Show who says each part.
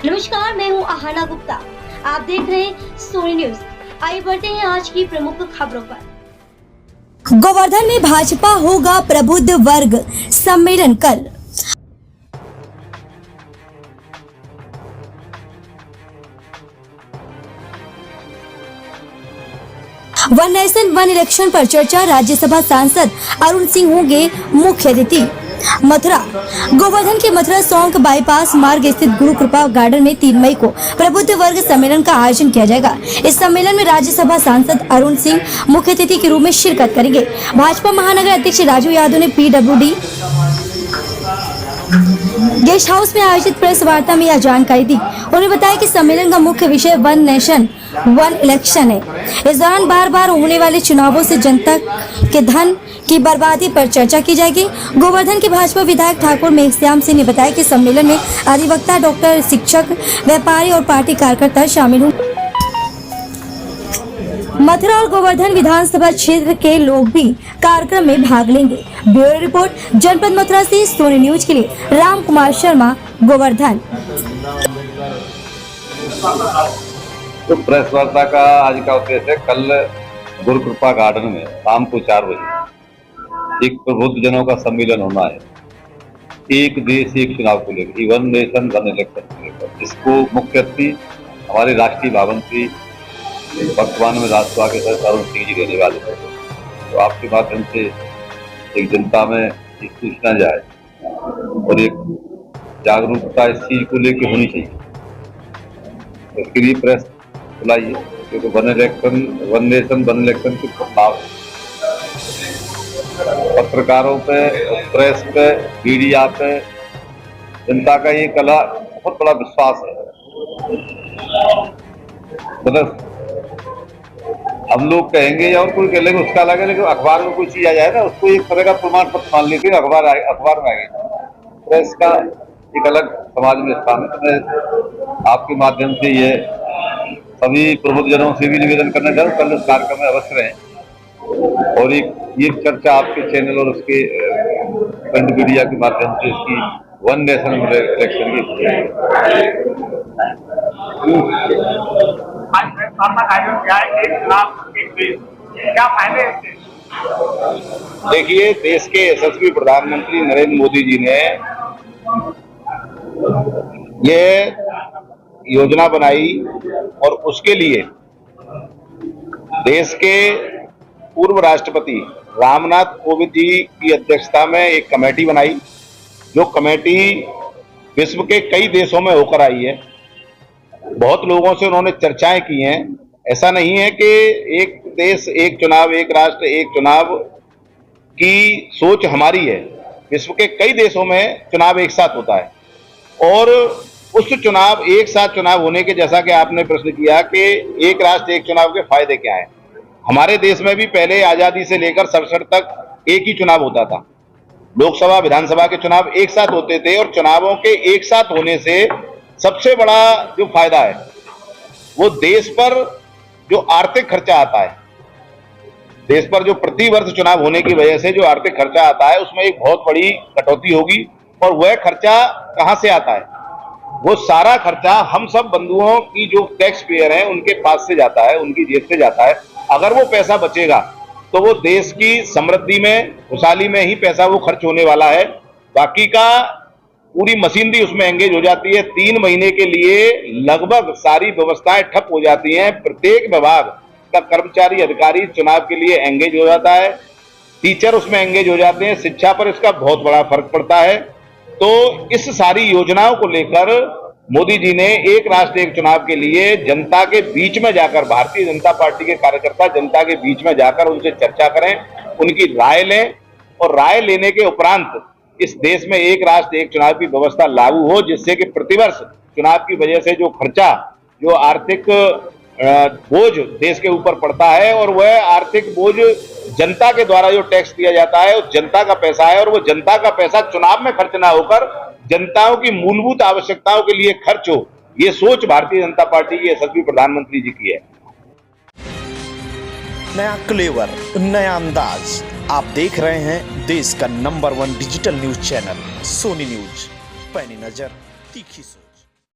Speaker 1: नमस्कार, मैं हूं आहाना गुप्ता। आप देख रहे हैं सोनी न्यूज। आइए बढ़ते हैं आज की प्रमुख खबरों पर।
Speaker 2: गोवर्धन में भाजपा होगा प्रबुद्ध वर्ग सम्मेलन कल। वन नेशन वन इलेक्शन पर चर्चा, राज्यसभा सांसद अरुण सिंह होंगे मुख्य अतिथि। मथुरा गोवर्धन के मथुरा सौंक बाईपास मार्ग स्थित गुरु कृपा गार्डन में 3 मई को प्रबुद्ध वर्ग सम्मेलन का आयोजन किया जाएगा। इस सम्मेलन में राज्यसभा सांसद अरुण सिंह मुख्य अतिथि के रूप में शिरकत करेंगे। भाजपा महानगर अध्यक्ष राजू यादव ने PWD गेस्ट हाउस में आयोजित प्रेस वार्ता में यह जानकारी दी। उन्होंने बताया कि सम्मेलन का मुख्य विषय वन नेशन वन इलेक्शन है। इस दौरान बार बार होने वाले चुनावों से जनता के धन की बर्बादी पर चर्चा की जाएगी। गोवर्धन के भाजपा विधायक ठाकुर मेघश्याम सिंह ने बताया कि सम्मेलन में अधिवक्ता, डॉक्टर, शिक्षक, व्यापारी और पार्टी कार्यकर्ता शामिल होंगे। मथुरा और गोवर्धन विधानसभा क्षेत्र के लोग भी कार्यक्रम में भाग लेंगे। ब्यूरो रिपोर्ट, जनपद मथुरा से सोनी न्यूज के लिए राम कुमार शर्मा, गोवर्धन।
Speaker 3: तो प्रेस वार्ता का आज का उद्देश्य है कल गुरु कृपा गार्डन में शाम को 4 बजे एक प्रबुद्ध जनों का सम्मेलन होना है। एक देश एक चुनाव को लेकर, वन नेशन वन इलेक्शन को लेकर। इसको मुख्य अतिथि हमारे राष्ट्रीय महामंत्री वर्तमान में राज्यसभा के सदस्य अरुण सिंह जी रहने वाले हैं। तो आपके माध्यम से एक जनता में एक सूचना जाए और एक जागरूकता इस चीज को लेकर होनी चाहिए। इसके लिए प्रेस बुलाइए, क्योंकि वन नेशन वन इलेक्शन के प्रभाव पत्रकारों पे, प्रेस पे, मीडिया पे जनता का ये कला बहुत बड़ा विश्वास है। मतलब हम लोग कहेंगे या और कोई कह लेंगे उसका अलग है, लेकिन अखबार में कोई चीज आ जाए ना, उसको एक तरह का प्रमाण पत्र मान लेते हैं, अखबार में आ गई। प्रेस का एक अलग समाज में स्थान है। मैं आपके माध्यम से ये सभी प्रबुद्ध जनों से भी निवेदन करना चाहूँ, कल इस कार्यक्रम में अवश्य रहें और एक चर्चा आपके चैनल और उसके प्रिंट मीडिया के माध्यम से इसकी वन नेशन इलेक्शन की
Speaker 4: क्या फायदे?
Speaker 3: देखिए, देश के यशस्वी प्रधानमंत्री नरेंद्र मोदी जी ने ये योजना बनाई और उसके लिए देश के पूर्व राष्ट्रपति रामनाथ कोविंद जी की अध्यक्षता में एक कमेटी बनाई, जो कमेटी विश्व के कई देशों में होकर आई है। बहुत लोगों से उन्होंने चर्चाएं की हैं। ऐसा नहीं है कि एक देश एक चुनाव, एक राष्ट्र एक चुनाव की सोच हमारी है। विश्व के कई देशों में चुनाव एक साथ होता है और उस चुनाव एक साथ चुनाव होने के, जैसा कि आपने प्रश्न किया कि एक राष्ट्र एक चुनाव के फायदे क्या हैं। हमारे देश में भी पहले आजादी से लेकर 67 तक एक ही चुनाव होता था। लोकसभा, विधानसभा के चुनाव एक साथ होते थे और चुनावों के एक साथ होने से सबसे बड़ा जो फायदा है वो देश पर जो आर्थिक खर्चा आता है, देश पर जो प्रति वर्ष चुनाव होने की वजह से जो आर्थिक खर्चा आता है, उसमें एक बहुत बड़ी कटौती होगी। और वह खर्चा कहां से आता है? वो सारा खर्चा हम सब बंधुओं की जो टैक्स पेयर हैं उनके पास से जाता है, उनकी जेब से जाता है। अगर वो पैसा बचेगा तो वो देश की समृद्धि में, खुशहाली में ही पैसा वो खर्च होने वाला है। बाकी का पूरी मशीनरी उसमें एंगेज हो जाती है। 3 महीने के लिए लगभग सारी व्यवस्थाएं ठप हो जाती हैं। प्रत्येक विभाग का कर्मचारी, अधिकारी चुनाव के लिए एंगेज हो जाता है। टीचर उसमें एंगेज हो जाते हैं। शिक्षा पर इसका बहुत बड़ा फर्क पड़ता है। तो इस सारी योजनाओं को लेकर मोदी जी ने एक राष्ट्र एक चुनाव के लिए जनता के बीच में जाकर, भारतीय जनता पार्टी के कार्यकर्ता जनता के बीच में जाकर उनसे चर्चा करें, उनकी राय लें और राय लेने के उपरांत इस देश में एक राष्ट्र एक चुनाव की व्यवस्था लागू हो, जिससे कि प्रतिवर्ष चुनाव की वजह से जो खर्चा, जो आर्थिक बोझ देश के ऊपर पड़ता है और वह आर्थिक बोझ जनता के द्वारा जो टैक्स दिया जाता है वो जनता का पैसा है और वो जनता का पैसा चुनाव में खर्च ना होकर जनताओं की मूलभूत आवश्यकताओं के लिए खर्च हो। ये सोच भारतीय जनता पार्टी के यशस्वी प्रधानमंत्री जी की है।
Speaker 5: नया क्लेवर, नया अंदाज। आप देख रहे हैं देश का number 1 digital news channel Sony news. पैनी नजर, तीखी सोच।